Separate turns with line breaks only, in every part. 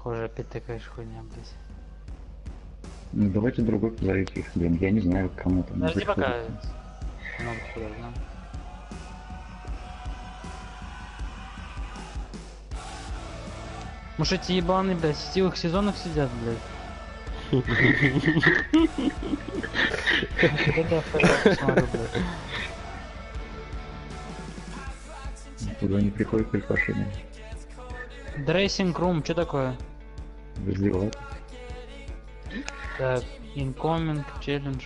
похоже, опять такая же хуйня, блядь.
Ну давайте другой позовите их, блин, я не знаю, кому там.
Подожди пока. Много подождем. Может эти ебаные, блядь, в сетевых сезонах сидят, блядь.
Туда не приходит приглашение.
Дрейсинг рум, что такое?
Раздевал.
Так, incoming, челлендж.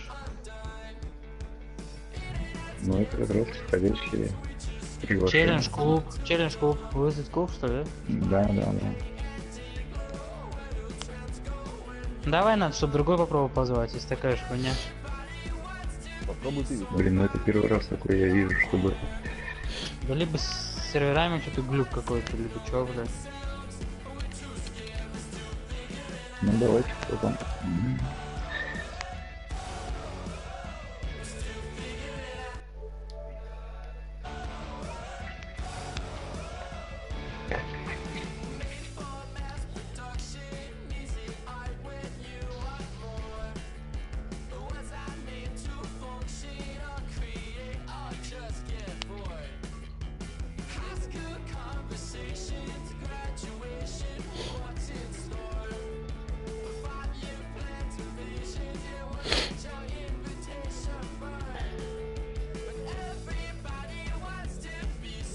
Ну это как раз входящие приглашения.
Челлендж клуб. Вызвать клуб, что ли?
Да.
Давай надо, чтобы другой попробовал позвать, если такая же хуйня.
Попробуй ты.
Блин, ну это первый раз такой я вижу, чтобы...
Да либо с серверами что-то глюк какой-то, либо чё, блядь.
Ну давайте, кто там.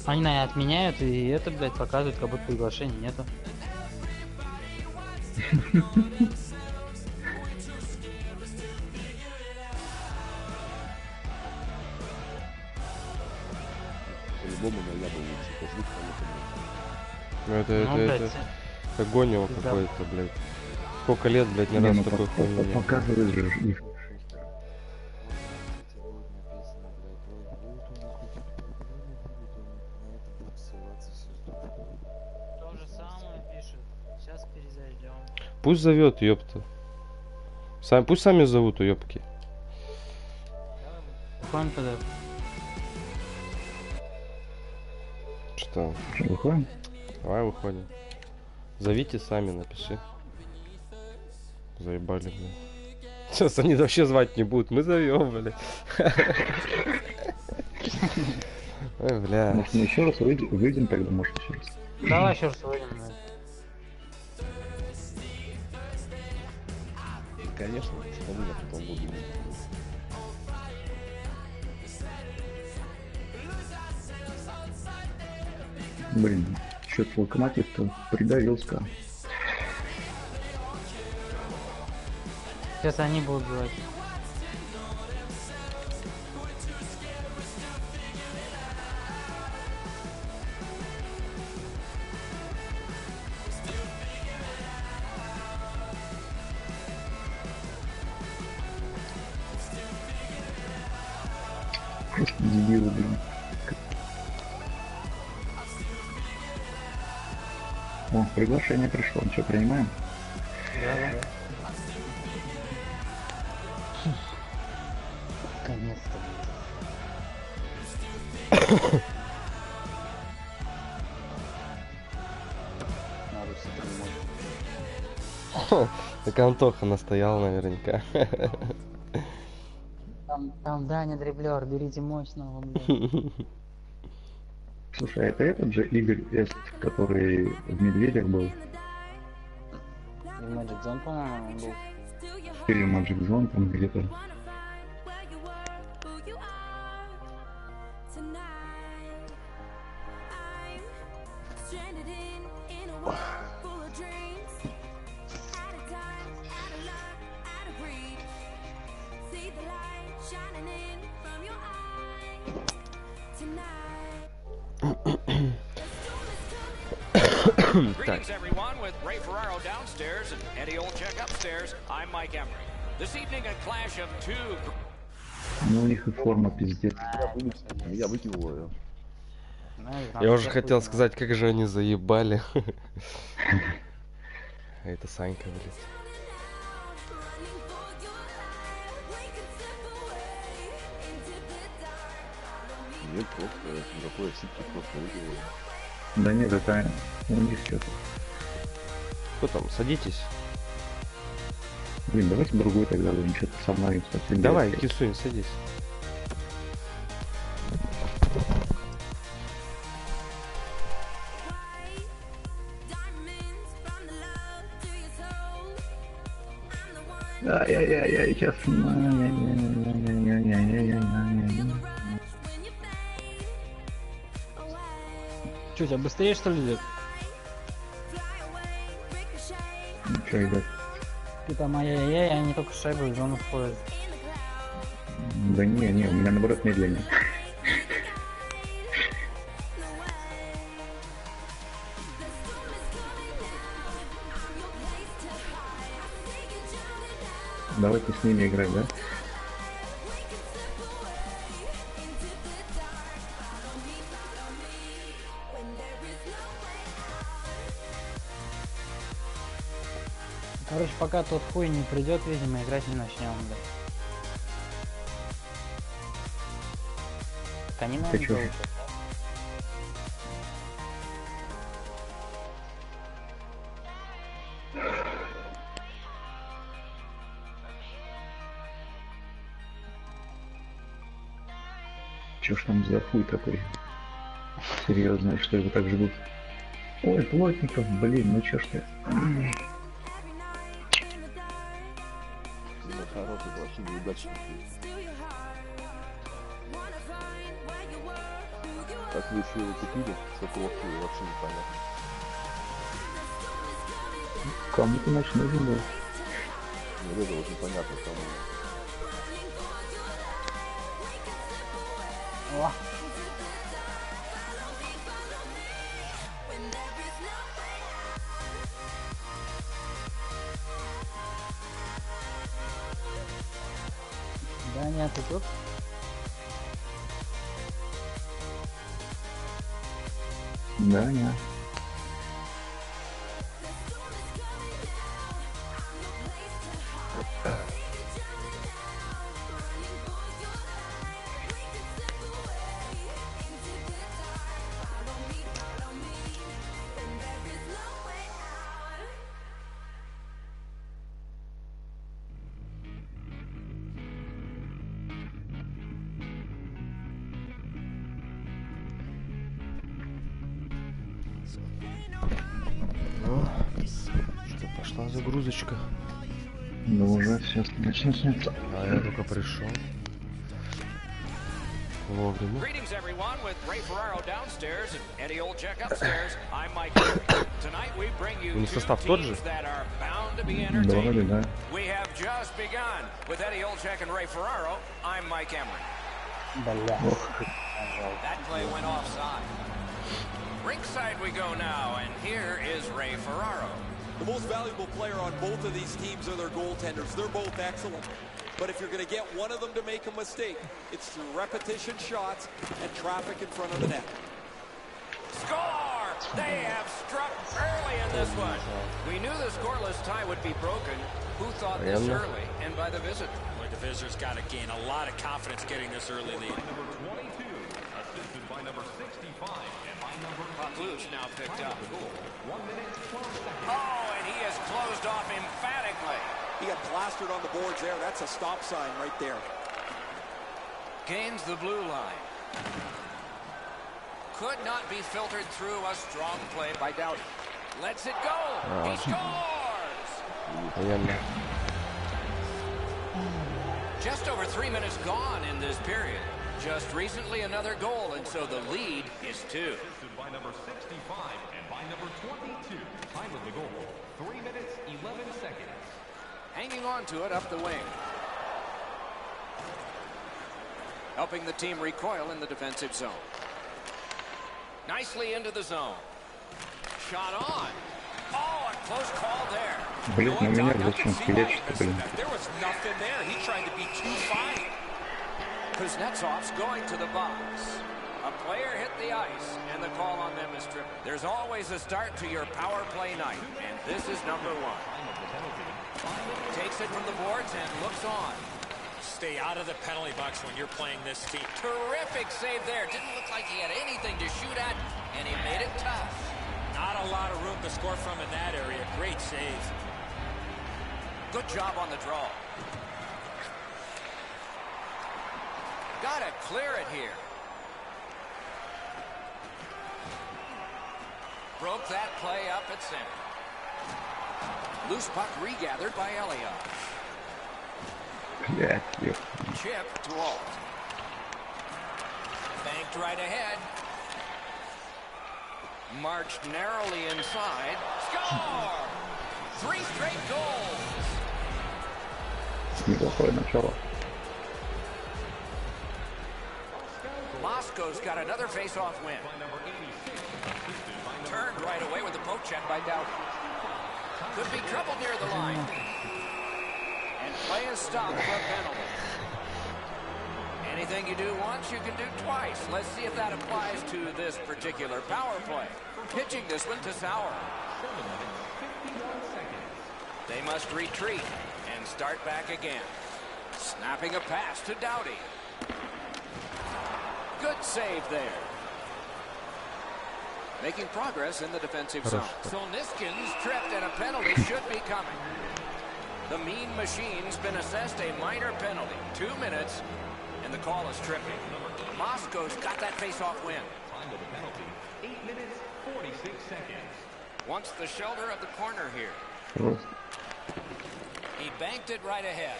Они, наверное, отменяют, и это, блядь, показывает, как будто приглашений нету.
По-любому на яблоне звук
Ну это огонь его какой-то, блядь. Сколько лет, блядь, ни разу такой хуйни не было.
Показывает же их.
То же самое пишет. Сейчас перезайдем.
Пусть зовет, ёпта. Пусть сами зовут, уёбки.
Выходим туда.
Что?
Выходим?
Давай выходим. Зовите сами, напиши. Заебали, блин. Сейчас они вообще звать не будут, мы зовем, блядь. Ой, бля.
Может, мы еще раз выйдем тогда, может, еще раз.
Давай еще раз выйдем, блядь.
Конечно, что я потом буду.
Блин, что-то Локомотив-то придавился.
Сейчас они будут звать.
Просто дебилы, блин. О, приглашение пришло, что, принимаем?
Да. Наконец-то.
Так Антоха настоял наверняка.
Там Даня Дреблер, берите мощного, блядь.
Слушай, а это этот же Игорь Эст, который в Медведях был?
И в Magic Zone, по-моему, он был.
Или Magic Zone там где-то?
Greetings, everyone, with Ray Ferraro downstairs and Eddie Olczyk upstairs. I'm Mike Emery. This evening, a clash of two.
Ну, у них и форма пиздец.
Я выкинул ее.
Я уже хотел сказать, как же они заебали. А это Санька, блядь.
Нет, просто никакой ошибки просто выкинул.
Да нет, это у них что-то.
Кто там? Садитесь.
Блин, давайте другой тогда будем что-то сомнамся.
Давай, Кисунь, садись.
Ай-яй-яй-яй, сейчас.
Че, у тебя быстрее что ли идет?
Ну что, ребят?
Ты там ай-яй-яй, они только с шайбой в зону входят.
Да не, у меня наоборот медленнее. Давайте с ними играть, да?
Короче, пока тот хуй не придет, видимо, играть не начнем, да. Так они нам
Ты чё?
делают.
Чё ж там за хуй такой? Серьезно, что его так ждут? Ой, плотников, блин, ну чё ж ты?
Хороший, вообще неудачный. Как вы еще его купили, с какого хуя, вообще непонятно.
Кому-то ночной нужен был.
Ну, это вот непонятно кому.
О, да нет, ты тут?
Да, нет.
Что, пошла загрузочка.
Ну уже сейчас начнется.
А я только пришел. Вовремя.
Greetings, everyone, with Ray Ferraro downstairs and Eddie Olczyk upstairs. I'm Mike. Tonight we bring you two
Состав тот же?
teams that are bound to be
Да, вроде
entertaining.
да.
We have just begun with Eddie Olczyk and Ray Ferraro. I'm Mike Emery.
Бля.
That play went offside. Rinkside we go now, and here is Ray Ferraro.
The most valuable player on both of these teams are their goaltenders. They're both excellent. But if you're going to get one of them to make a mistake, it's through repetition shots and traffic in front of the net.
Score! They have struck early in this one. We knew the scoreless tie would be broken. Who thought this
Реально?
early and by the visitor?
Well, the visitors got to gain a lot of confidence getting this early lead.
Puck loose now picked up. Oh, and he is closed off emphatically.
He got plastered on the boards there. That's a stop sign right there.
Gains the blue line. Could not be filtered through. A strong play by Doughty. Lets it go. He scores!
Понятно.
Just over 3 minutes gone in this period. Just recently another goal, and so the lead is 2.
By number 65 and by number 22. Time of the goal, 3 minutes, 11 seconds.
Hanging on to it up the wing. Helping the team recoil in the defensive zone. Nicely into the zone. Shot on. Oh, a close call there.
Блин, на меня
I
зачем
can see why
стрелять,
he
что, блин?
missed that. There was nothing there. He tried to be too fine.
Kuznetsov's going to the box. A player hit the ice, and the call on them is tripping. There's always a start to your power play night, and this is number 1. Takes it from the boards and looks on.
Stay out of the penalty box when you're playing this team.
Terrific save there. Didn't look like he had anything to shoot at, and he made it tough.
Not a lot of room to to score from in that area. Great save.
Good job on the draw. Got to clear it here. Broke that play up at center. Loose puck regathered by Elliott.
Yeah, yeah.
Chip to Alt. Banked right ahead. Marched narrowly inside. Score! 3 straight goals.
Неплохое начало.
Moscow's got another face-off win. Turned right away with the poke check by Doughty. Could be trouble near the line. And play is stopped for a penalty. Anything you do once, you can do twice. Let's see if that applies to this particular power play. Pitching this one to Sauer. They must retreat and start back again. Snapping a pass to Doughty. Good save there. Making progress in the defensive zone. So Niskin's tripped and a penalty should be coming. The Mean Machine's been assessed a minor penalty. 2 minutes, and the call is tripping. Moscow's got that face-off win.
Time of the penalty, 8 minutes, 46 seconds.
Wants the shoulder of the corner here. He banked it right ahead.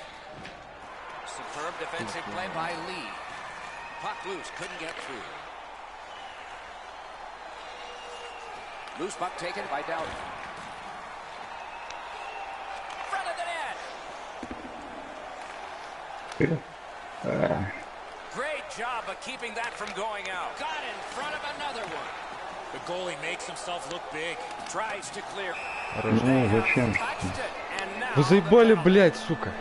Superb defensive play by Lee. Puck loose, couldn't get through. Loose puck taken by Doughty. Front of the net. Great job of keeping that from going out. Got in front of another one.
The goalie makes himself look big.
Tries to clear.
Ну, зачем?
Touched it, and now
Вы заебали, блядь, сука.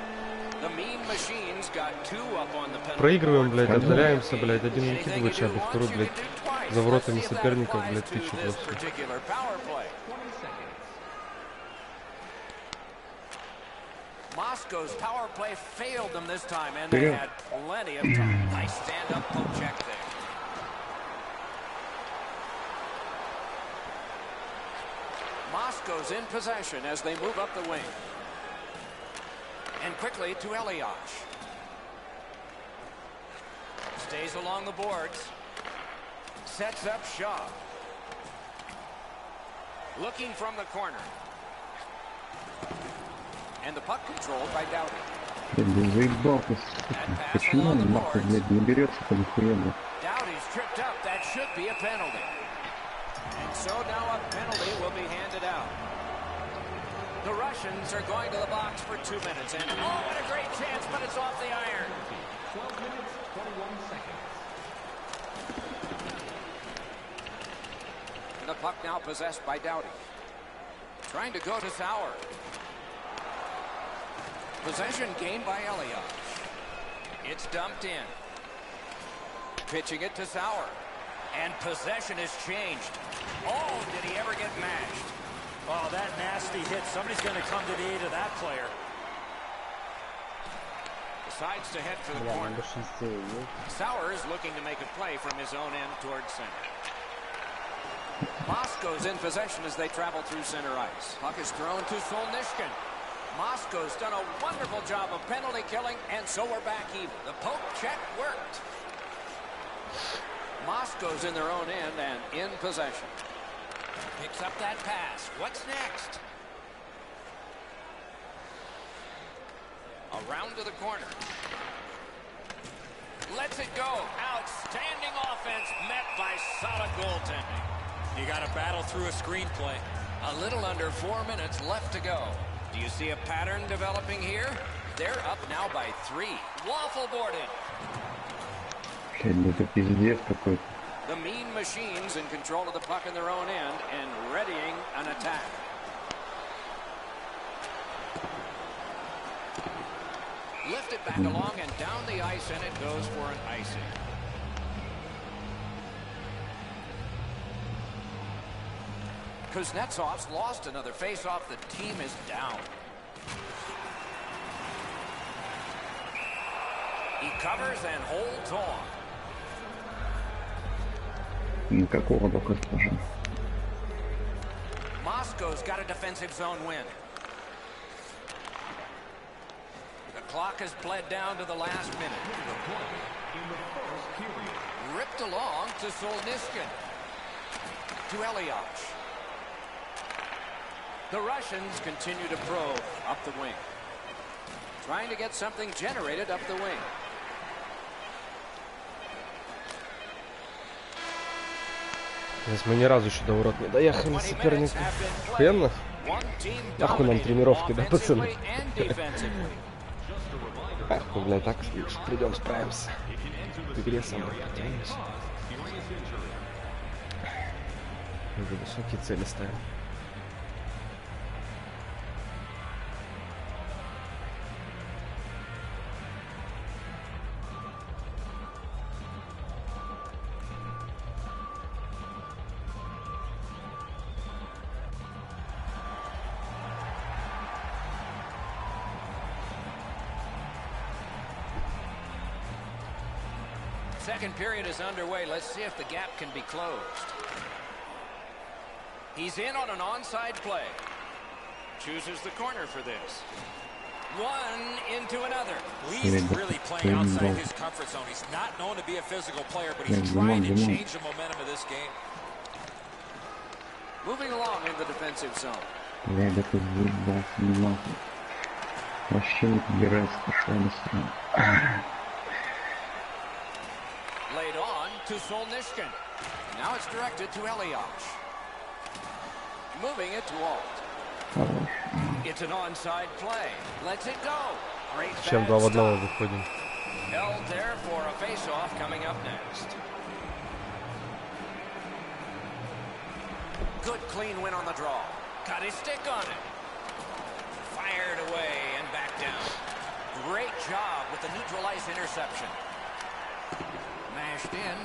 the Mean Machine's got 2 up on the penalty.
Проигрываем, блядь, отдаляемся, блядь. Один выкидывает шайбу, второй, блядь, за воротами соперников, блядь, тычет вообще.
Moscow's power play failed them this time, and they had plenty of time. Nice stand-up poke check there. Moscow's in possession as they move up the wing. And quickly to Elias. Stays along the boards. Sets up Shaw. Looking from the corner. And the puck controlled by Doughty.
Заебал ты, почему он нахуй, блядь, не берется по нихуя?
Doughty's tripped up. That should be a penalty. And so now a penalty will be handed out. The Russians are going to the box for 2 minutes. And oh, what a great chance, but it's off the iron.
12 minutes, 21 seconds.
And the puck now possessed by Doughty. Trying to go to Sauer. Possession gained by Elliott. It's dumped in. Pitching it to Sauer. And possession has changed. Oh, did he ever get mashed?
Oh, that nasty hit. Somebody's going to come to the aid of that player.
Decides to head for the corner. Sauer is looking to make a play from his own end towards center. Moscow's in possession as they travel through center ice. Puck is thrown to Solnishkin. Moscow's done a wonderful job of penalty killing, and so we're back even. The poke check worked. Moscow's in their own end and in possession. Picks up that pass. What's next? Around to the corner. Lets it go. Outstanding offense met by solid goaltending.
You got to battle through a screenplay.
A little under 4 minutes left to go. Do you see a pattern developing here? They're up now by 3. Waffle boarded.
Это пиздец какой-то.
The Mean Machines in control of the puck in their own end and readying an attack. Lifted back along and down the ice, and it goes for an icing. Kuznetsov's lost another face-off. The team is down. He covers and holds on.
Никакого дока тоже.
Moscow's got a defensive zone win. The clock has bled down to the last minute. Ripped along to Solnishkin. To Eliach. The Russians continue to probe up the wing. Trying to get something generated up the wing.
Мы ни разу еще до ворот не доехали, соперника. Охуенно. Нахуй нам тренировки, да, пацаны? Ах, мы, блядь, так придем, справимся. В игре самой потянемся. Уже высокие цели ставим.
Second period is underway. Let's see if the gap can be closed. He's in on an onside play. Chooses the corner for this. One into another.
He's really playing outside his comfort zone. He's not known to be a physical player, but he's trying to change the momentum of this game.
Moving along in the defensive zone. Laid on to Solnishkin. Now it's directed to Eliach. Moving it to Alt. It's an onside play. Lets it go. Great
Чем 2 в 1 выходим.
Held there for a face-off coming up next. Good clean win on the draw. Got his stick on it. Fired away and back down. Great job with the neutral ice interception. Mashed in.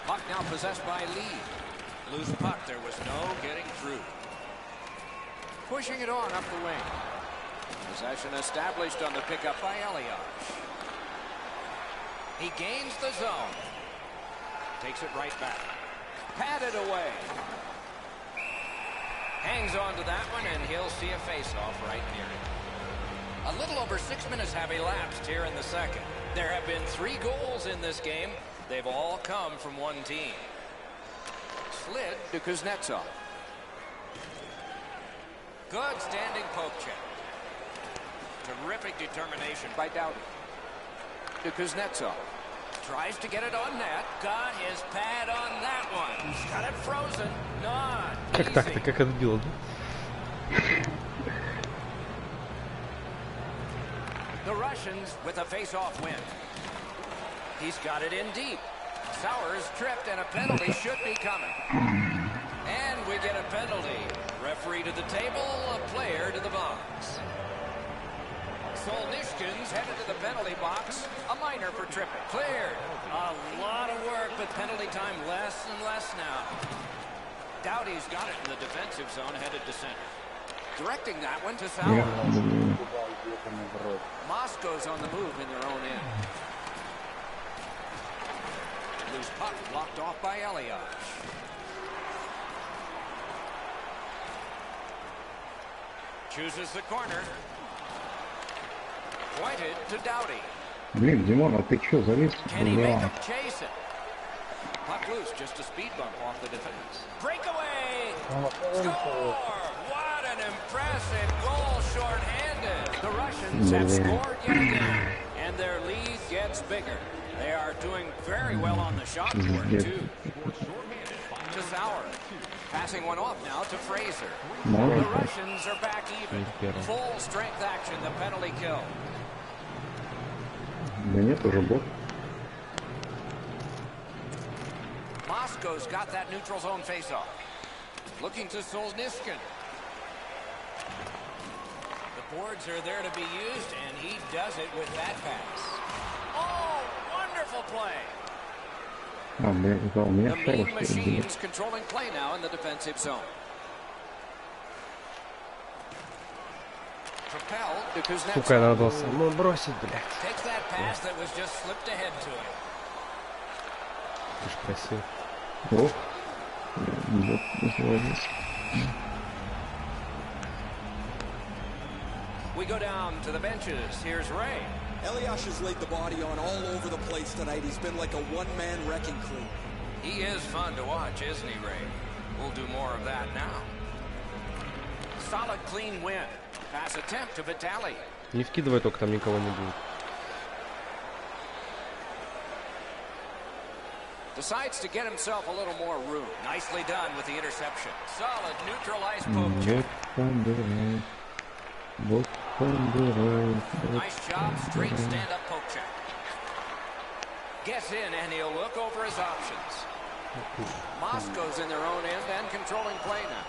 Puck now possessed by Lee. Loose puck. There was no getting through. Pushing it on up the wing. Possession established on the pickup by Eliach. He gains the zone. Takes it right back. Patted away. Hangs on to that one, and he'll see a face-off right near it. A little over 6 minutes have elapsed here in the second. There have been 3 goals in this game. They've all come from one team. Slid to Kuznetsov. Good standing poke check. Terrific determination by Doughty. To Kuznetsov. Tries to get it on net. Got his pad on that one. He's got it frozen. Not
Как
easy.
так-то, как отбил, да?
The Russians with a face-off win. He's got it in deep. Sauer's tripped and a penalty should be coming. And we get a penalty. Referee to the table, a player to the box. Solnishkin's headed to the penalty box. A minor for tripping. Cleared. A lot of work, but penalty time less and less now. Doughty's got it in the defensive zone, headed to center. Directing that one to Sauer. Moscow's on the move in their own end. Loose puck blocked off by Eliach. Chooses the corner. Pointed to Doughty.
Блин, Димон, а ты чё, завис?
Can he make him chase it? Puck loose, just a speed bump off the defense. Breakaway! Score! What an impressive goal shorthanded. The Russians have scored yet again, and their lead gets bigger. They are doing very well on the shot board, too. To Sauer. Passing one off now to Fraser. The Russians are back even. Full strength action, the penalty kill.
Да нет, уже бот.
Moscow's got that neutral zone face-off. Looking to Solnishkin. The boards are there to be used, and he does it with that pass. Oh, wonderful play.
А, блядь, у меня
The
шайба,
mean
что ли, была?
machines controlling play now in the defensive zone. Propelled to Kuznetsov.
Сука, надо было самому бросить, блядь.
Takes that pass that was just slipped ahead to him.
Ты ж просил.
Ох, бот называется.
We go down to the benches. Here's Ray.
ALARUSSE has laid the body on all over the place tonight. He's been like a one-man wrecking crew.
He is fun to watch, isn't he, Ray? We'll do more of that now. Solid, clean win. Pass attempt to Vitali.
Не вкидывай, только там никого не будет.
Decides to get himself a little more room. Nicely done with the interception. Solid, neutralized poke check. Nice job, straight stand-up poke check. Gets in, and he'll look over his options. Moscow's in their own end and controlling play now.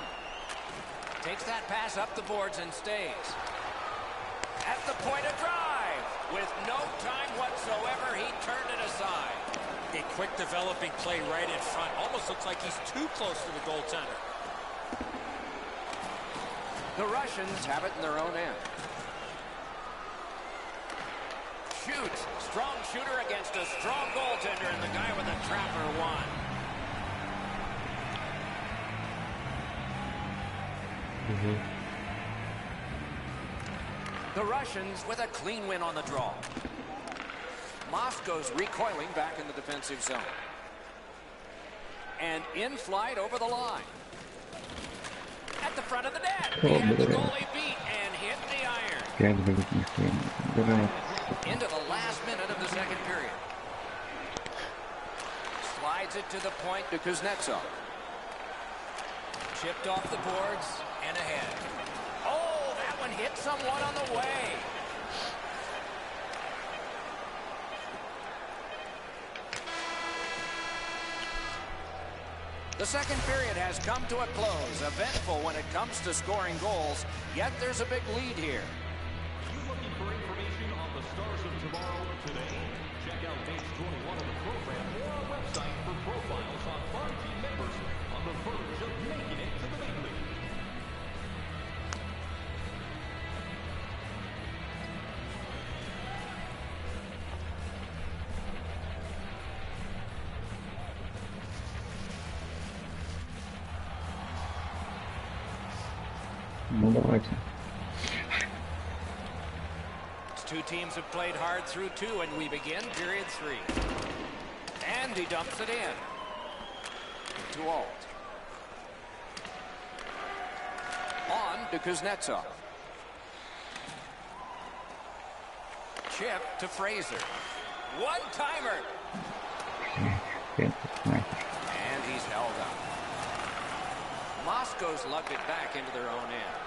Takes that pass up the boards and stays. At the point of drive. With no time whatsoever, he turned it aside.
A quick developing play right in front. Almost looks like he's too close to the goaltender.
The Russians have it in their own end. Shoots. Strong shooter against a strong goaltender, and the guy with the trapper won. The Russians with a clean win on the draw. Moscow's recoiling back in the defensive zone. And in flight over the line. At the front of the net. He had the goalie beat and hit the iron. Into the last minute of the second period. Slides it to the point to Kuznetsov. Chipped off the boards and ahead. Oh, that one hit someone on the way. The second period has come to a close. Eventful when it comes to scoring goals, yet there's a big lead here.
Are you looking for information on the stars of tomorrow today? Check out page 21 of the program or our website for profiles on farm team members on the verge of making it to the big league.
Ну давайте.
Two teams have played hard through two, and we begin period 3. And he dumps it in. To Alt. On to Kuznetsov. Chip to Fraser. One-timer. And he's held up. Moscow's lugged it back into their own end.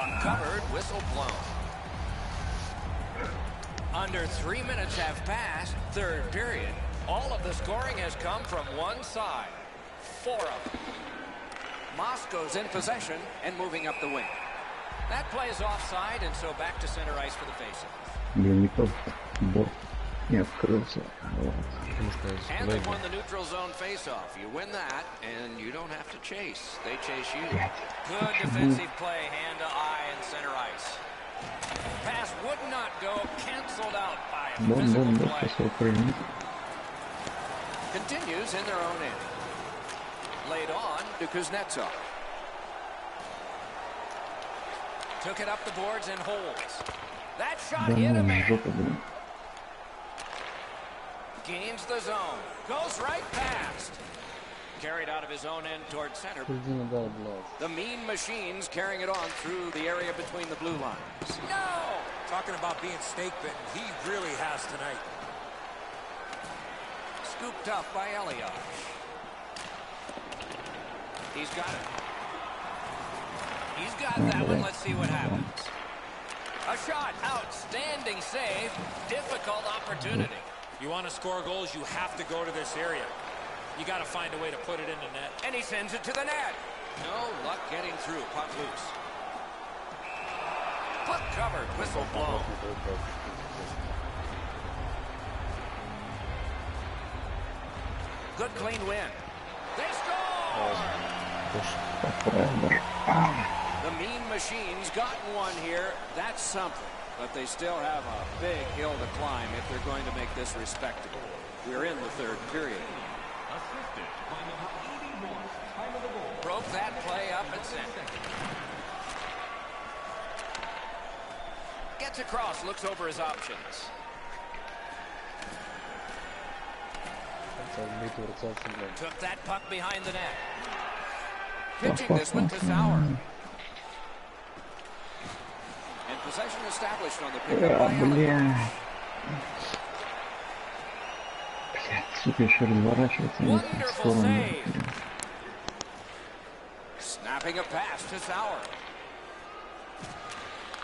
Uncovered, whistle blown. Under 3 minutes have passed, third period. All of the scoring has come from one side. 4 of them. Moscow's in possession and moving up the wing. That play is offside, and so back to center ice for the faceoff. And they won the neutral zone faceoff. You win that, and you don't have to chase. They chase you. Good defensive play, hand to eye and center ice. Pass would not go, canceled out by physical play. Continues in their own end. Laid on to Kuznetsov. Took it up the boards and holds. That shot hit him. Gains the zone. Goes right past. Carried out of his own end toward center. The mean machines carrying it on through the area between the blue lines. No!
Talking about being snake bitten, he really has tonight.
Scooped up by Elliott. He's got it. He's got that one. Let's see what happens. A shot. Outstanding save. Difficult opportunity.
You want to score goals, you have to go to this area. You got to find a way to put it in the net.
And he sends it to the net. No luck getting through. Puck loose. Puck covered. Whistle blown. Good clean win. They score! The mean machines gotten one here. That's something. But they still have a big hill to climb if they're going to make this respectable.
We're in the third period.
Assisted by number 81. Time of the goal.
Broke that play up and center. Gets across, looks over his options. Took that puck behind the net. Pitching this one to Sauer. And possession established on the pickup by Elliott.
Сука, еще разворачиваться не в ту
Wonderful
сторону.
save. Snapping a pass to Sauer.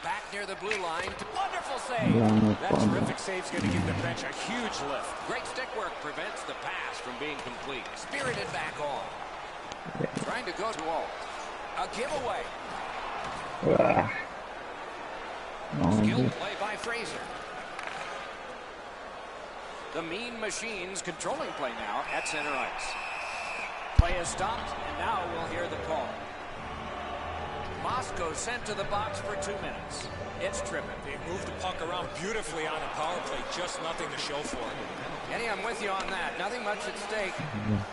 Back near the blue line. Wonderful save.
Главное,
That
падал.
terrific save's going to give the bench a huge lift.
Great stick work prevents the pass from being complete. Spirited back on. Trying to go to Alt. A giveaway.
Ах.
Skilled
Молодец.
play by Fraser. The Mean Machines controlling play now at center ice. Play is stopped, and now we'll hear the call. Moscow sent to the box for 2 minutes. It's tripping.
They moved the puck around beautifully on the power play. Just nothing to show for it.
Eddie, I'm with you on that. Nothing much at stake.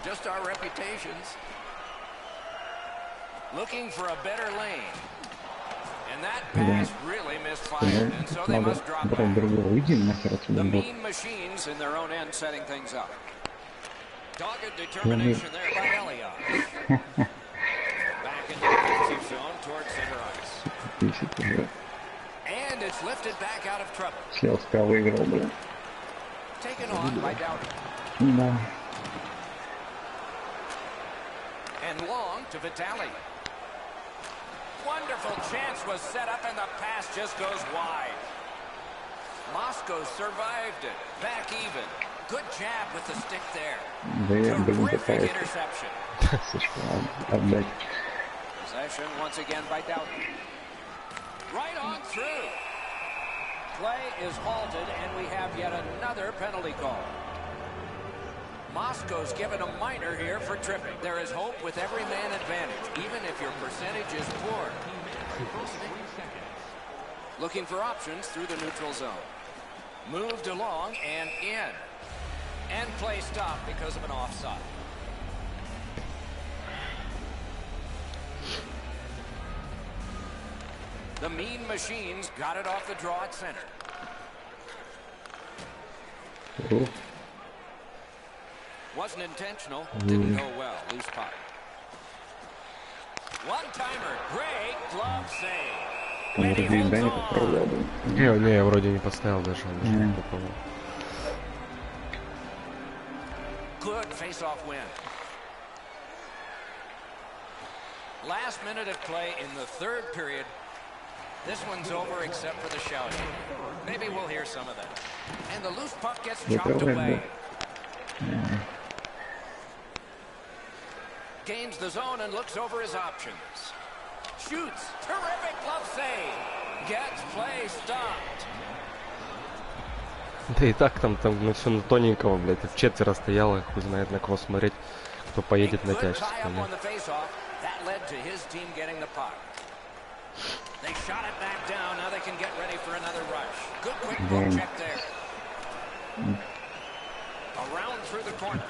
Just our reputations. Looking for a better lane. And that pass really misfired, and so they
Надо
must drop
брать
back.
другого. Уйди нахер отсюда,
The
бот.
Mean Machines in their own end setting things up. Dogged determination there by Elliott. Back in the defensive zone towards center ice.
Бесит уже.
And it's lifted back out of trouble.
Селска выиграл, блин.
Taken on by Dowdy.
Да.
And long to Vitale. Wonderful chance was set up and the pass just goes wide. Moscow survived it. Back even. Good jab with the stick there.
Да я, блин,
Terrific
пытаюсь.
interception.
Слишком отдать.
Possession once again by Dowdy. Right on through. Play is halted and we have yet another penalty call. Moscow's given a minor here for tripping. There is hope with every man advantage, even if your percentage is poor. Looking for options through the neutral zone. Moved along and in. And play stopped because of an offside. The Mean Machines got it off the draw at center.
Ух,
Wasn't intentional, didn't go well. Loose puck. One-timer, great glove save.
там
And he
вроде
holds
да не
on.
подправлял, блин.
Не, я вроде не поставил даже. Он даже не попробовал.
Good face-off win. Last minute of play in the third period. This one's over except for the shouting. Maybe we'll hear some of that. And the loose puck gets chopped away. Gains the zone and looks over his options. Shoots. Terrific glove save. Gets play stopped.
Да и так там ну, все на тоненького, блядь. В четверо стояло, хуй знает на кого смотреть, кто поедет на
Good
тяжесть.
tie-up on the face-off. That led to his team getting the puck. They shot it back down. Now they can get ready for another rush. Good quick poke check there. Around through the corner.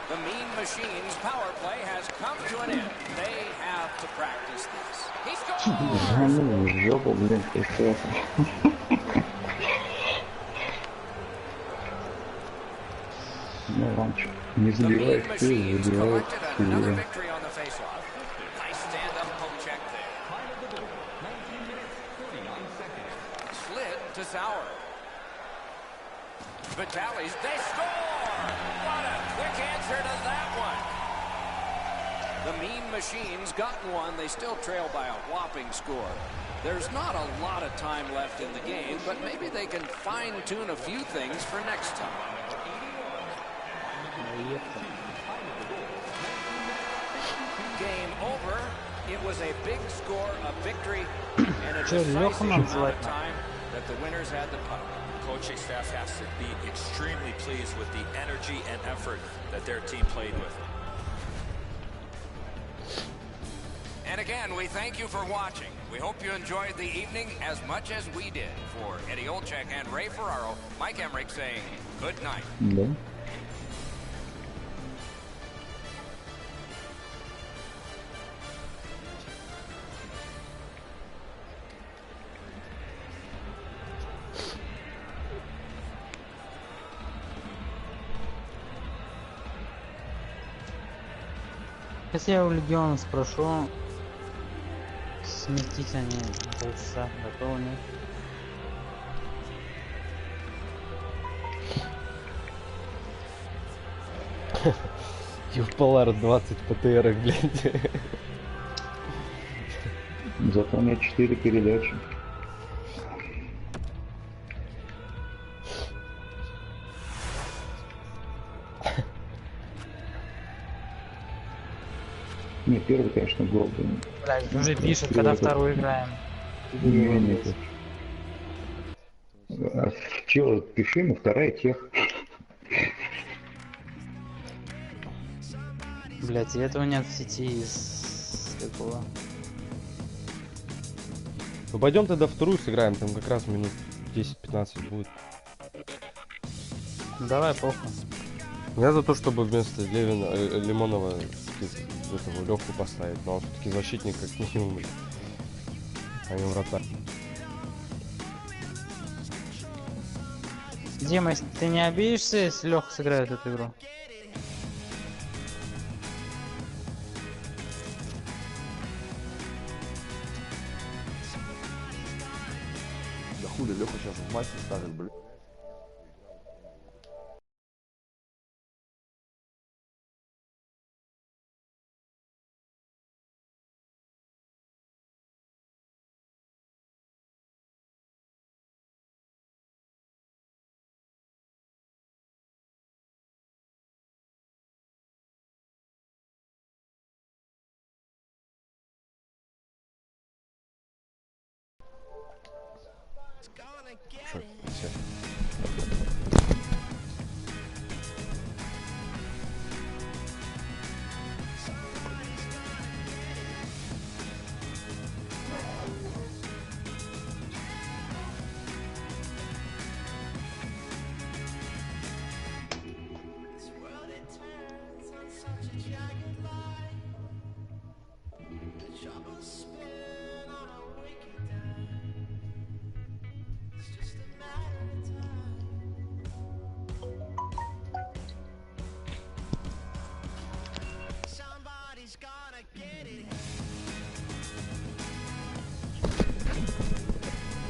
The Mean Machines power play has come to an end. They have to practice this. He scores!
Да ну, в жопу, блин, ты что? Ну ладно, не
The Mean
забивай, ты
Machines
забивай.
collected another victory on the face-off. Nice stand-up poke check there. Slid to Sauer. Vitale's, they score! What a quick answer to that one. The Mean Machines gotten one. They still trail by a whopping score. There's not a lot of time left in the game, but maybe they can fine-tune a few things for next time. Game over. It was a big score, a victory, and a decisive amount of time that the winners had the puck.
Coaching staff has to be extremely pleased with the energy and effort that their team played with.
And again, we thank you for watching. We hope you enjoyed the evening as much as we did. For Eddie Olczyk and Ray Ferraro, Mike Emmerich saying good night.
Да.
Если я у Легиона спрошу, сместить они полчаса, готовы, нет?
Ювпалар 20 ПТР, блядь.
Зато у меня 4 передачи. Не, первый, конечно, гол.
Блядь, уже пишет, когда вторую играем.
Не. А чего, пиши, но вторая тех.
Блядь, и этого нет в сети из какого.
Ну пойдем тогда вторую сыграем, там как раз минут 10-15 будет.
Ну давай, похуй.
Я за то, чтобы вместо Лимонова этого Леху поставить, но он все-таки защитник как минимум, а не вратарь.
Дима, если ты не обидишься, если Леха сыграет эту игру?
Да хули, Леха сейчас в матче ставит, блядь.
Чё, все.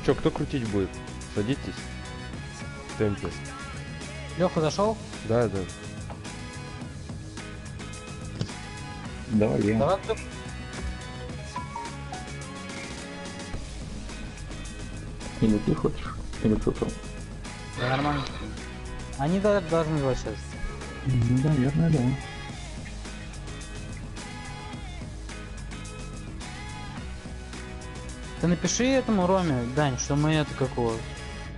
Чё, кто крутить будет? Садитесь. В темпе.
Леха зашел?
Да, да.
Давай я.
Давай кто?
Или ты хочешь? Или кто там?
Да, нормально. Они должны играть сейчас.
Ну, наверное, да.
Ты напиши этому Роме, Дань, что мы это какого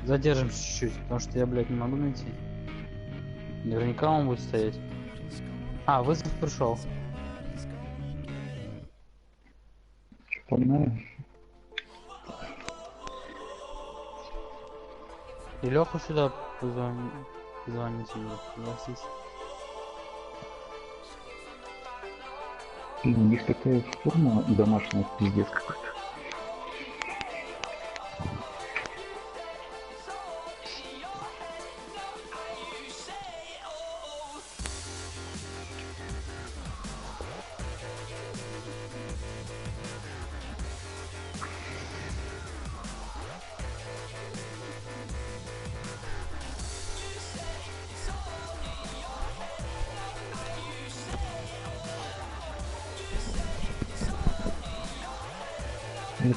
задержимся чуть-чуть, потому что я, блядь, не могу найти. Наверняка он будет стоять. А, вызов пришел.
Погнали.
И Леху сюда позвоните, согласись.
И у них такая форма домашняя, пиздец какой-то.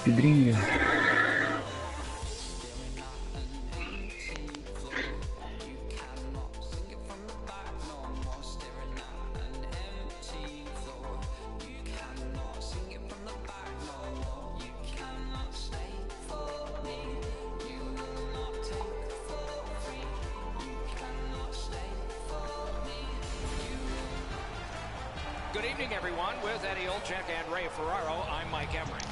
Педринья.
Good evening, everyone. With Eddie Olczyk and Ray Ferraro, I'm Mike Emmerich.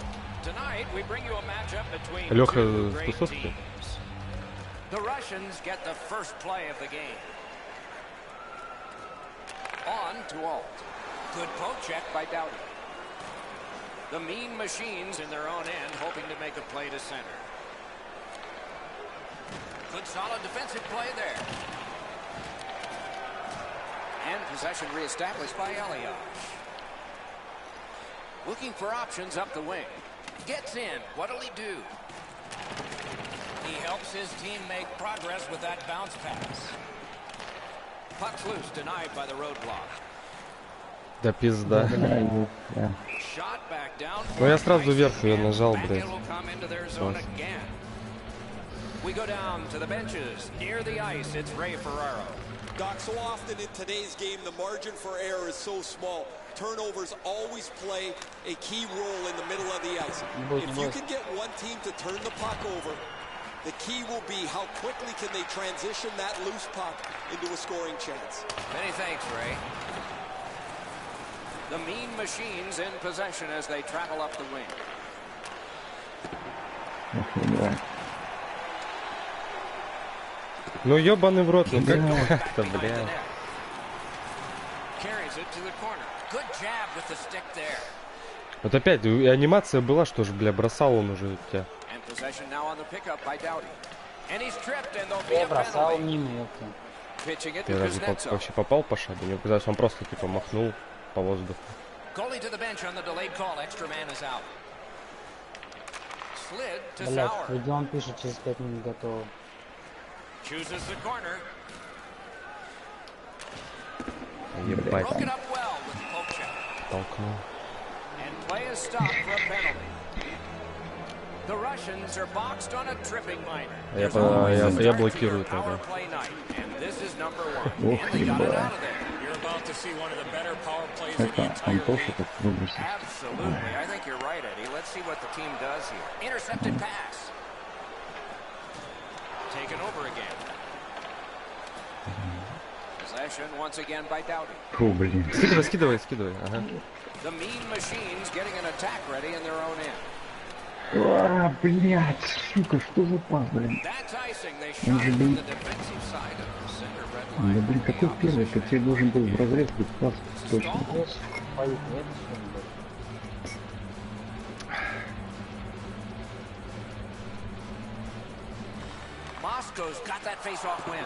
Tonight we bring you a matchup between
Леха
two
с
great
тусовки.
teams. The Russians get the first play of the game. On to Alt. Good poke check by Doughty. The Mean Machines in their own end, hoping to make a play to center. Good solid defensive play there. And possession reestablished by Elias. Looking for options up the wing. Gets in. What'll he do? He helps his team make progress with that bounce pass. Puck's loose, denied by the roadblock.
Да пизда.
Shot back down.
Ну я сразу вверх ее нажал, блядь.
We go down to the benches. Near the ice, it's Ray Ferraro.
Doc, so often in today's game, the margin for error is so small. Turnovers always play a key role in the middle of the ice. If you can get one team to turn the puck over, the key will be how quickly can they transition that loose puck into a scoring chance.
Many thanks, Ray. The Mean Machines in possession as they travel up the wing.
Ну ебаный в рот, ну как это, блядь. Вот опять, анимация была, что же, бля, бросал он уже тебя.
Я бросал мимо, ёпта.
Ты разве вообще попал по шагу? Мне показалось, он просто типа махнул по воздуху.
Блять, где он пишет, через 5 минут готово.
Ебать. Толкнул. Я блокирую тогда.
Ох, ебать. Это Антоша так выбросил. Фу, блин.
Скидывай. Ага.
А, блядь, сука, что за пас, блин? Он же, блин... Да, блин, какой первый? Ты тебе должен был в разрез быть пас. Точно.
Moscow's got that face-off win.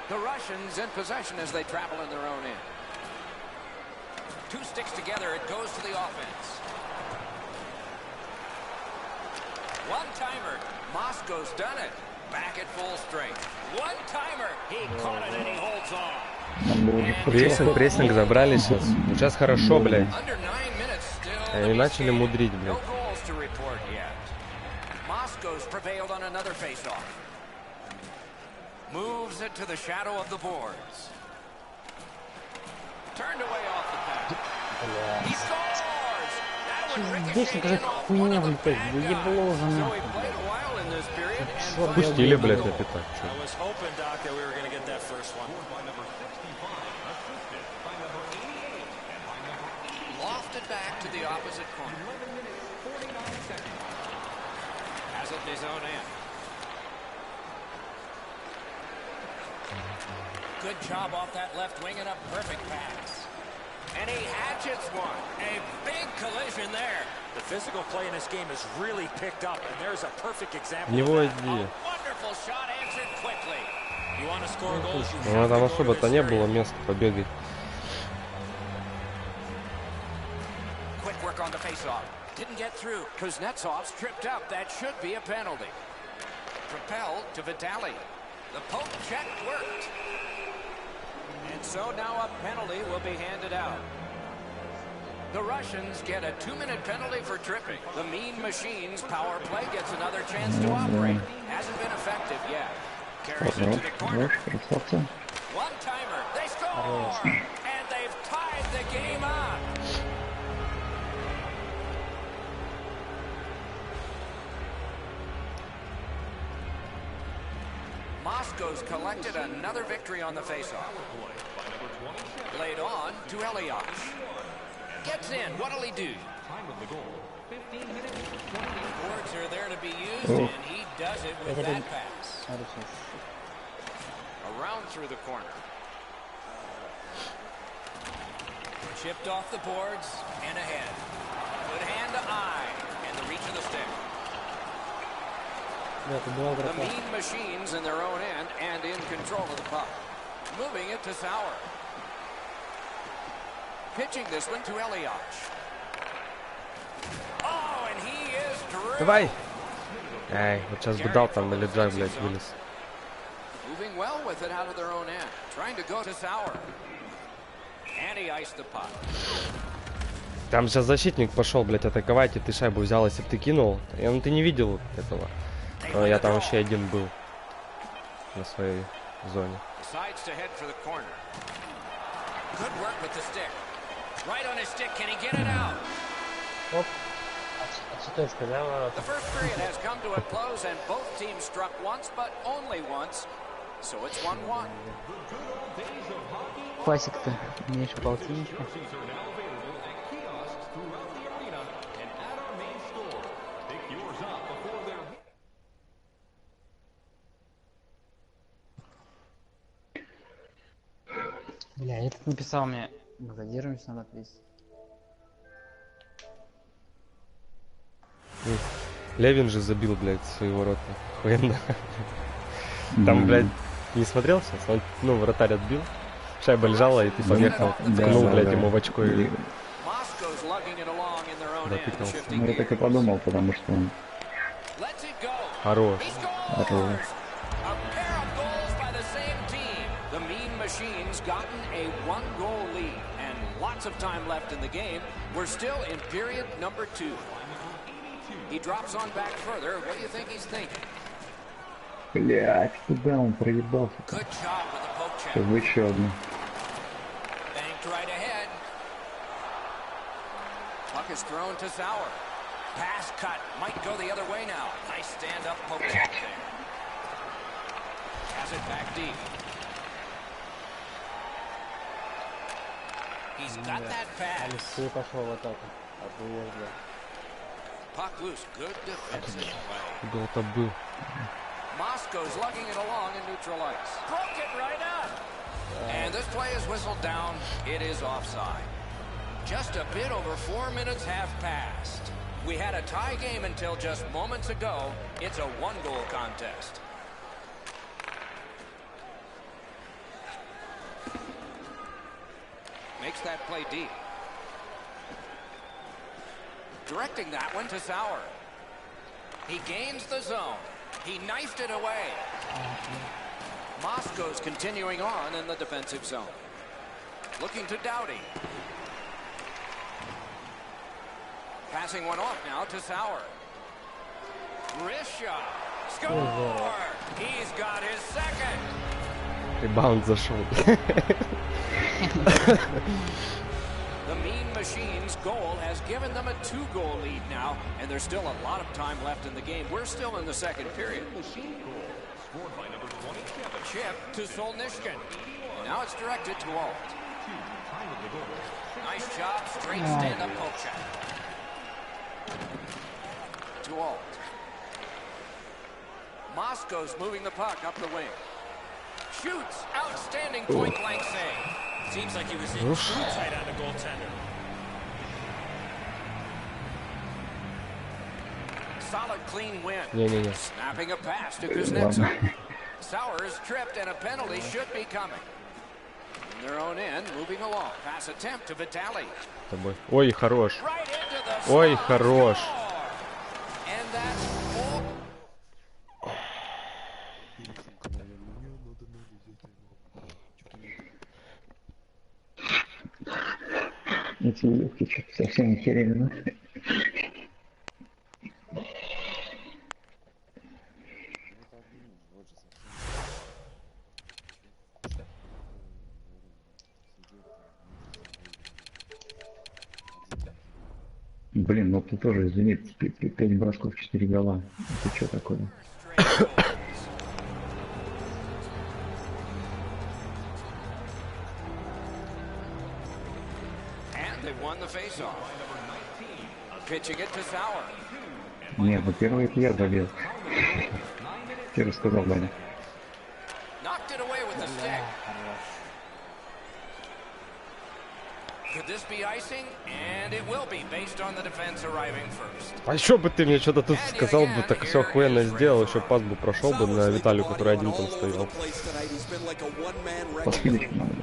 The Russians in possession as they travel in their own end. Two sticks together, it goes to the offense. One-timer. Moscow's done it. Back at full strength. One-timer. He caught it and he holds on.
Прессинг забрали сейчас. Сейчас хорошо, блядь. Они начали мудрить, блядь.
Moscow's prevailed on another face-off. Moves it to the shadow of the boards. Turned away off the pass. He scores! That one ricocheted off one of the so he played a while in this period and
Пустили, блядь, опять так.
I was hoping, Doc, that we were going to get that first one.
Lofted back to the opposite corner. Has it in his own end. Good job off that left wing and a perfect pass. And he hatchets one. A big collision there.
The physical play in this game has really picked up, and there's a perfect example
Не
of that.
води.
Wonderful shot answered quickly.
You want to score goals, you
Ну
have
там
to go to
особо-то
this
не
area.
было места побегать.
Quick work on the faceoff. Didn't get through. Kuznetsov's tripped up. That should be a penalty. Propelled to Vitali. The poke check worked. And so now a penalty will be handed out. The Russians get a 2-minute penalty for tripping. The Mean Machines power play gets another chance to operate. Hasn't been effective yet. Carries it to the corner. One-timer. They score! And they've tied the game up. Moscow's collected another victory on the faceoff. Laid on to Elias. Gets in. What'll he do?
Time of the goal, 15 minutes, 28.
Boards are there to be used, and he does it with that pass. Around through the corner. Chipped off the boards and ahead. Good hand to eye, and the reach of the stick. The mean machines in their own end and in control of the puck. Moving it to Sauer. Pitching this one to Elias. Oh, and he is drilled.
Давай! Ай, вот сейчас бы дал там или Джак, блядь, вылез.
Moving well with it out of their own end. Trying to go to Sauer. And he iced the puck.
Там сейчас защитник пошел, блядь, атаковать, и ты шайбу взял, если бы ты кинул. Ну ты не видел этого. Но я там вообще один был на своей зоне.
Decides to head for the corner. Good work with the stick. Right on his stick. Can he get it out? The first period has come to a close, and both teams struck once, but only once. So it's 1-1.
Пасик-то, меньше полтинничка. Бля, этот написал мне, задержимся надо ответить.
Левин же забил, блядь, свои ворота. Охуенно. Там, блядь, не смотрел сейчас? Он, ну, вратарь отбил. Шайба лежала, и ты подъехал, ткнул, блядь, ему в очко и... Дотыкался.
Ну, я так и подумал, потому что он...
Хорош.
Хорош.
Machines gotten a one-goal lead, and lots of time left in the game. We're still in period number 2. He drops on back further. What do you think he's thinking?
Блядь, куда он проебался?
Good job with the poke check.
Чтобы еще одну.
Banked right ahead. Puck is thrown to Sauer. Pass cut. Might go the other way now. Nice stand-up poke check there. Has it back deep. He's got that pass. Puck loose. Good defensive play.
Гол-то был.
Moscow's lugging it along in neutral ice. Broke it right up. And this play is whistled down. It is offside. Just a bit over 4 minutes have passed. We had a tie game until just moments ago. It's a one-goal contest. Makes that play deep. Directing that one to Sauer. He gains the zone. He knifed it away. Moscow's continuing on in the defensive zone. Looking to Doughty. Passing one off now to Sauer. Wrist shot. Score! He's got his second.
Ребаунд зашел.
The Mean Machines goal has given them a 2-goal lead now, and there's still a lot of time left in the game. We're still in the second period. Chip to Solnishkin. Now it's directed to Alt. Nice job, straight stand-up poke check. To Alt. Moscow's moving the puck up the wing. Shoots, outstanding point-blank save.
Seems like he was in true tight on the goaltender.
Solid, clean win.
Не-не-не.
Snapping a pass to Kuznetsov. Sauer is tripped, and a penalty should be coming. In their own end, moving along. Pass attempt to Vitali.
Ой, хорош.
Right into the
Ой, хорош.
And that's all.
Эти улыбки что-то совсем охеренно. Блин, ну ты тоже, извини, 5 бросков, 4 гола. Это что такое?
Pitching it to Sauer.
Нет, ну первый это я забил. Ты рассказал, Даня.
Knocked it away with the stick. Could this be icing? And it will be based on the defense arriving first.
А еще бы ты мне что-то тут сказал бы, так все охуенно сделал, еще пас бы прошел бы на Виталию, который один там стоял.
Подпилочку надо.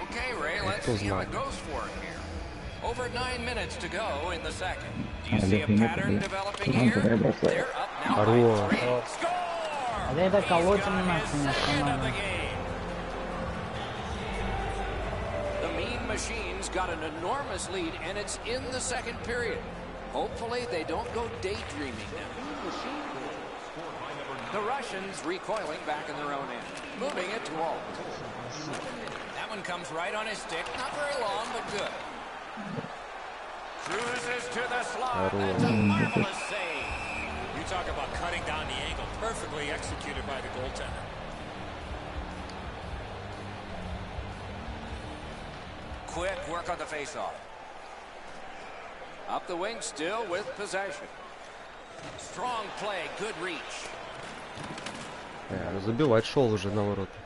Okay, Ray, let's see how it goes for him here. Over 9 minutes to go in the second. Do you see a pattern developing here? They're up now by 3. Score!
А это колотим нахуй,
The Mean Machines got an enormous lead, and it's in the second period. Hopefully, they don't go daydreaming now. The Russians recoiling back in their own end, moving it to Alt. That one comes right on his stick, not very long, but good. Cruises to the slot. That's a marvelous save.
You talk about cutting down the angle. Perfectly executed by the goaltender.
Quick work on the faceoff. Up the wing still with possession. Strong play, good reach.
Забивать шел уже на ворота.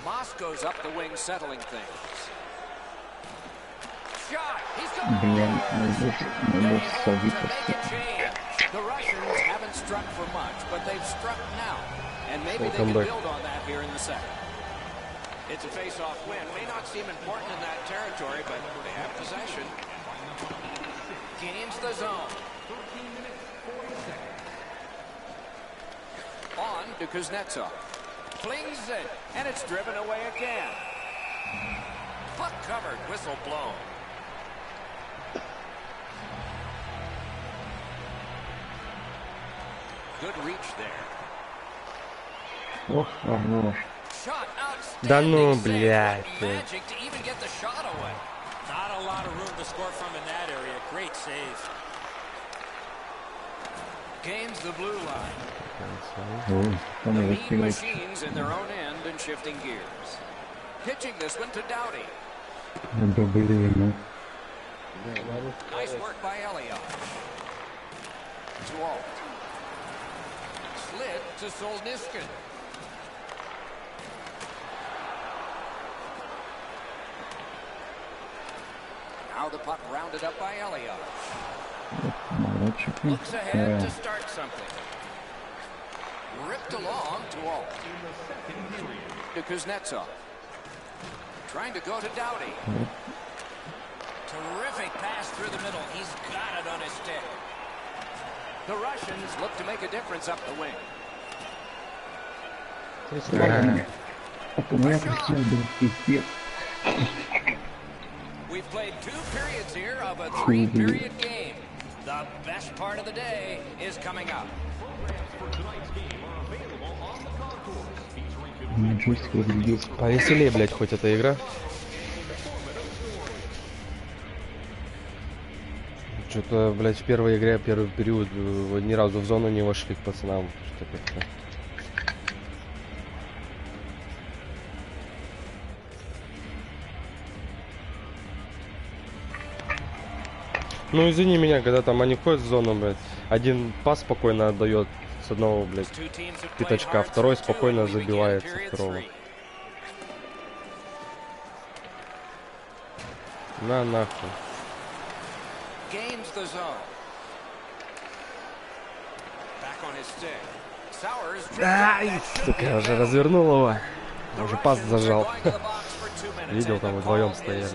Moscow's up the wing settling things. Shot. He's going. The Russians haven't struck for much, but they've struck now. And maybe they can build on that here in the second. It's a face-off win. May not seem important in that territory, but they have possession. Gains the zone. On to Kuznetsov. Flings it, and it's driven away again. Puck covered, whistle blown. Good reach there.
Ох, ого.
Да ну, блядь.
Magic to even get the shot away.
Not a lot of room to score from in that area. Great save.
Gains the blue line.
The
Mean Machines in their own end and shifting gears. Pitching this one to Doughty. Nice work by Elliott. To Alt. Slid to Solniskin. Now the puck rounded up by Elliott. Looks ahead to start something. Ripped along to Alt. To Kuznetsov. Trying to go to Doughty. Terrific pass through the middle. He's got it on his stick. The Russians look to make a difference up the wing. We've played 2 periods here of a 3-period game. The best part of the day is coming up.
Повеселее, блядь, хоть эта игра. Что-то, блядь, в первой игре, первый период ни разу в зону не вошли к пацанам. Что как-то. Ну извини меня, когда там они входят в зону, блядь, один пас спокойно отдает с одного, блядь, пятачка, второй спокойно забивает со второго. На нахуй. Ай, сука, я уже развернул его. Я уже пас зажал. Видел, там вдвоем стояли.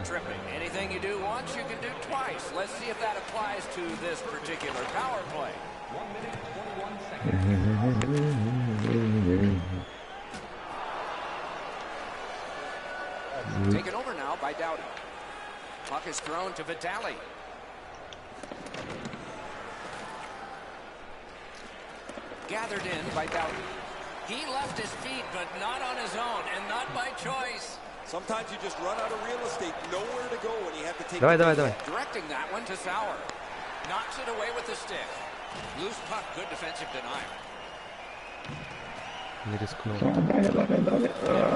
Taken over now by Doughty. Puck is thrown to Vitali. Gathered in by Doughty. He left his feet, but not on his own, and not by choice.
Sometimes you just run out of real estate, nowhere to go, and you have to take.
Давай.
Directing that one to Sauer. Knocks it away with the stick. Loose puck, good defensive denial.
Не рискнул.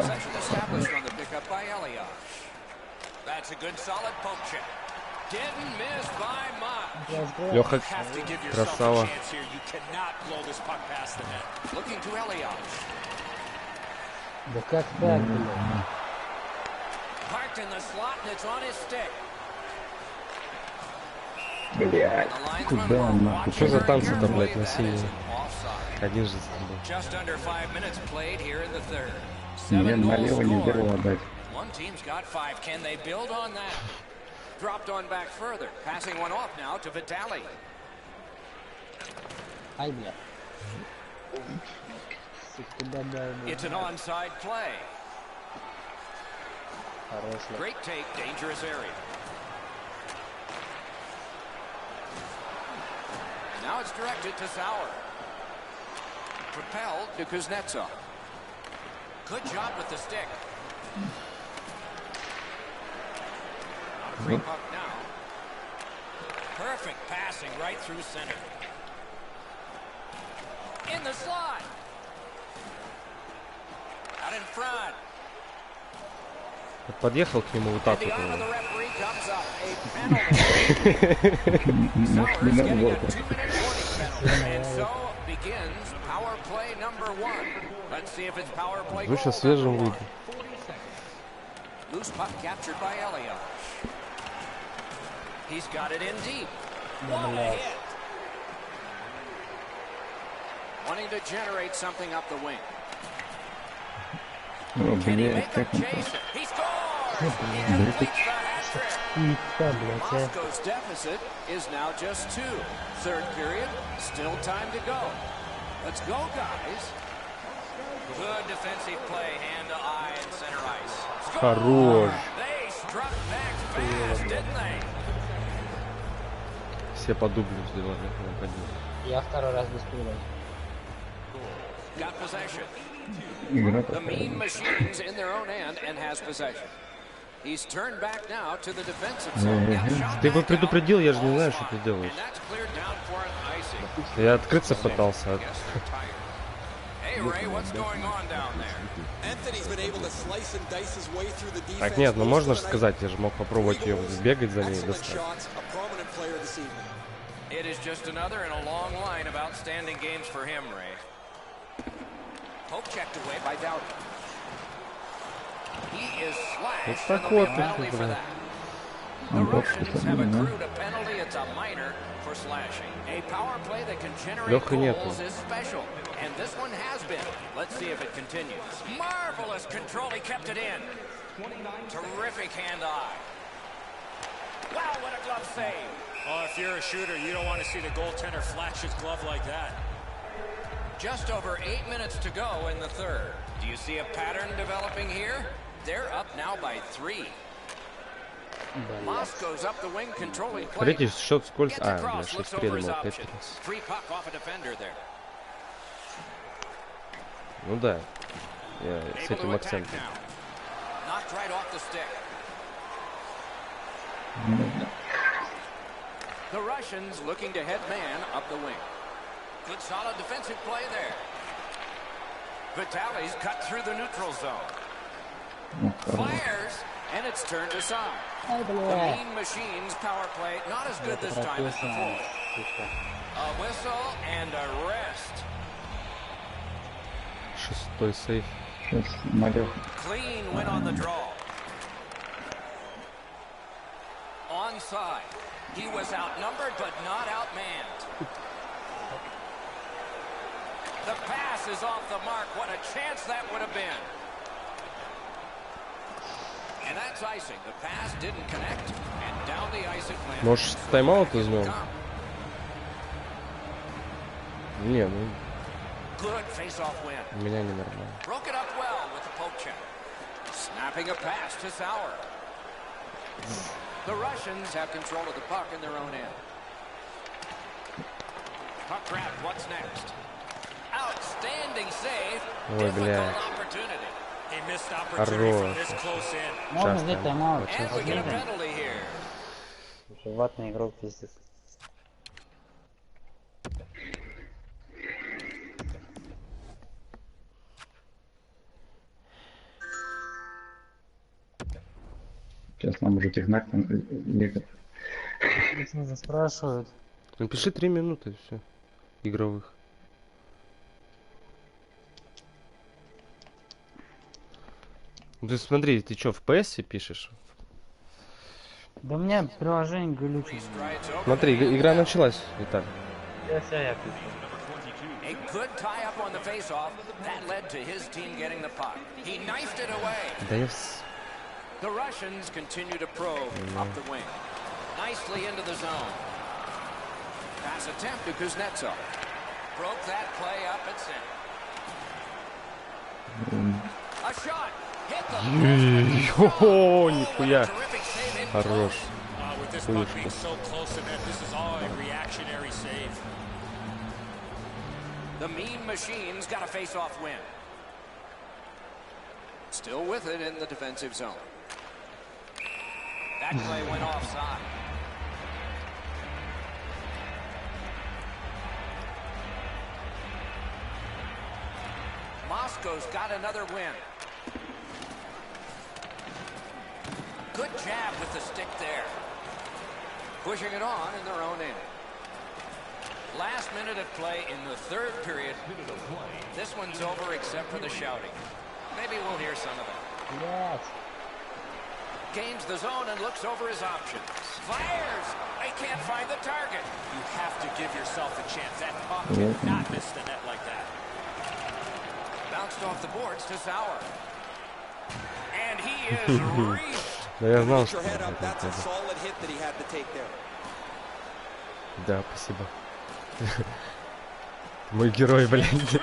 Possession established on the pickup by Elliott. That's a good solid poke check. Didn't miss by much.
Леха,
Have to give yourself a
красава.
chance here. You cannot blow this puck past the net.
Looking to Elliott.
Да как так, блядь?
Parked in the slot and it's on his stick.
Блядь, куда он нахуй?
Что за танцы-то, блядь, на
That is
синей?
an offside.
Один же забыл.
Just under 5 minutes played here in the third.
Мне
7
налево
goals
нельзя
scored.
отдать.
One team's got 5. Can they build on that? Dropped on back further. Passing one off now to Vitali.
Ай, бля. Куда дал, бля?
It's an onside play.
Хорош, бля.
Great take, dangerous area. Now it's directed to Sauer. Propelled to Kuznetsov. Good job with the stick. Not a free puck now. Perfect passing right through center. In the slot. Out in front.
Подъехал к нему вот так
And the
вот.
arm of the referee comes up. A penalty.
Может, не
Sauer's getting a
надо.
2-minute warning penalty. And so begins power play number 1. Let's see if it's power play goal
Вышел свежим
number 1.
видом.
Loose puck captured by Elliott. He's got it in deep. What a hit. Wanting to generate something up the wing.
О,
Can he
блядь,
make
как
him
он
chase it? He scores! He completes the hat-trick.
Пицца, блядь, а.
Moscow's deficit is now just 2. Third period, still time to go. Let's go, guys. Good defensive play, hand to eye in center ice. Score!
Хорош.
They struck back fast, didn't they?
Все по дублю сделали. нападение.
Я второй раз без передачи.
Got possession.
игра
The
такая.
mean machines in their own end and has possession. He's turned back now to the defensive zone. Got shot
Ты его
back
предупредил, я же не
out.
знаю, что ты делаешь.
And that's cleared down for an icing.
Я открыться пытался.
Guess they're tired. Hey Ray, what's going on down there?
Anthony's been able to slice and dice his way through the defense.
Так нет, ну можно же
most of the
сказать, я же мог попробовать ее бегать за ней и
Excellent
достать.
shots, a prominent player this evening.
It is just another in a long line of outstanding games for him, Ray. Poke checked away by Dowdy. He is slashed, and there'll be a penalty for that. The Russians have accrued a penalty. It's a minor for slashing. A power play that can generate
Лёха нету.
goals is special, and this one has been. Let's see if it continues. Marvelous control. He kept it in. Terrific hand-eye. Wow, what a glove save.
Oh, if you're a shooter, you don't want to see the goaltender flash his glove like that.
Just over 8 minutes to go in the third. Do you see a pattern developing here? They're up now by 3. Moscow's up the wing, controlling play.
Смотрите, счет скользко.
Gets
А, бля,
across,
6
looks over his
передал, 5
options. Free puck off a defender there.
Ну да, я с
Able
этим
to attack
акцентом.
now. Knocked right off the stick. The Russians looking to head man up the wing. Good solid defensive play there. Vitali's cut through the neutral zone. Fires, and it's turned aside. The mean machines power play, not as good this time as before. A whistle and a rest.
Шестой сейф.
Сейчас Малёх.
Clean win on the draw. Onside. He was outnumbered but not outmanned. The pass is off the mark. What a chance that would have been. And that's icing. The pass didn't connect, and down the ice it went.
Может, тайм-аут возьмем? Не, ну,
Good face-off win.
у меня ненормально.
Broke it up well with the poke check. Snapping a pass to Sauer. The Russians have control of the puck in their own end. Puck grab, what's next? Outstanding save.
Ой,
Difficult
блядь.
opportunity.
A missed opportunity from
Хорош.
this close in.
Можно
Сейчас
взять
там.
тайм-аут.
And we get a penalty here.
Слушай, ватный игрок пиздец.
Сейчас нам уже технак там легат.
Спрашивают.
Напиши 3 минуты, все. Игровых. Ты смотри, ты что, в PS пишешь?
Да у меня приложение глючит.
Смотри, игра началась, Виталий.
Я пишу.
A good tie-up on the face-off. That led to his team getting the puck. He knifed it away.
Да я
The Russians continue to probe up the wing. Nicely into the zone. Pass attempt to Kuznetsov. Broke that play up at center. A shot. Hit the
О, нихуя.
terrific save in
Хорош.
With this puck being so close to net, this is all a reactionary save.
The Mean Machines got a face-off win. Still with it in the defensive zone. That play went offside. Moscow's got another win. Good jab with the stick there. Pushing it on in their own end. Last minute of play in the third period. This one's over except for the shouting. Maybe we'll hear some of that.
Yes.
Gains the zone and looks over his options. Fires! They can't find the target.
You have to give yourself a chance. That puck cannot miss the net like that.
Bounced off the boards to Sauer. And he is reached.
Да я знал,
Put
что...
your head up. That's a solid hit that he had to take there.
Да, спасибо. Мой герой, блядь.
Score!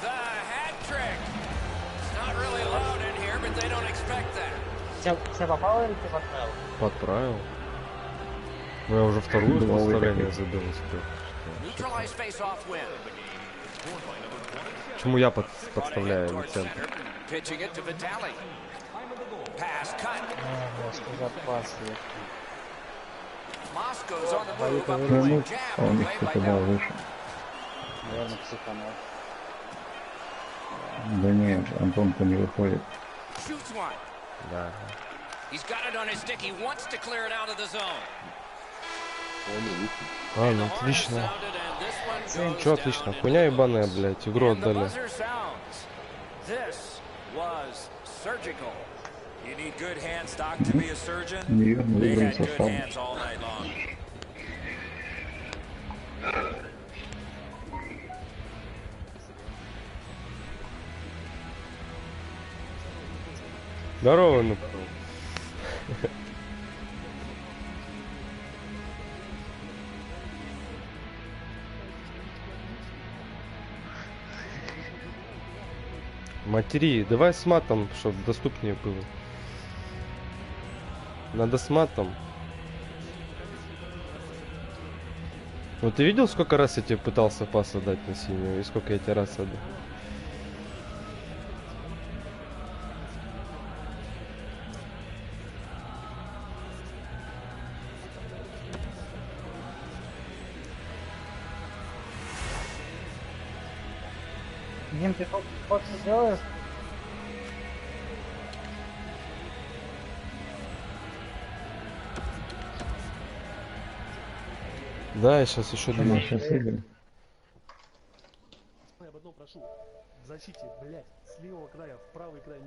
The hat trick. It's not really loud in here, but they don't expect that.
Тебя попало или ты подправил?
Подправил. Ну я уже вторую подставление забил.
Neutralized face-off win.
Почему я подставляю на центр?
Pitching it to Vitali. Pass cut. Moscow's on the move up the wing. Jab
А у них
play by
кто-то
Dell.
выше.
Наверное, психанул.
Да нет, Антон-то не выходит.
Shoots one.
Да.
He's got it on his stick. He wants to clear it out of the zone.
А, ну отлично.
Sounded, and this one goes
Чё отлично? Хуйня ебаная, блядь, игру
And the
отдали.
buzzer sounds. This was surgical.
You need good hands, Doc, to be a surgeon.
Неверно
They
выбрали
had good
состав.
hands all night long.
Здорово, ну. Матери, давай с матом, чтобы доступнее было. Надо с матом. Вот ты видел, сколько раз я тебе пытался пас отдать на синюю, и сколько я тебе раз отдал?
Дим, ты фото сделаешь?
Да, я сейчас еще
Мы
думаю.
сейчас игры.
Я об одном прошу. В защите, блядь, с левого края в правый край не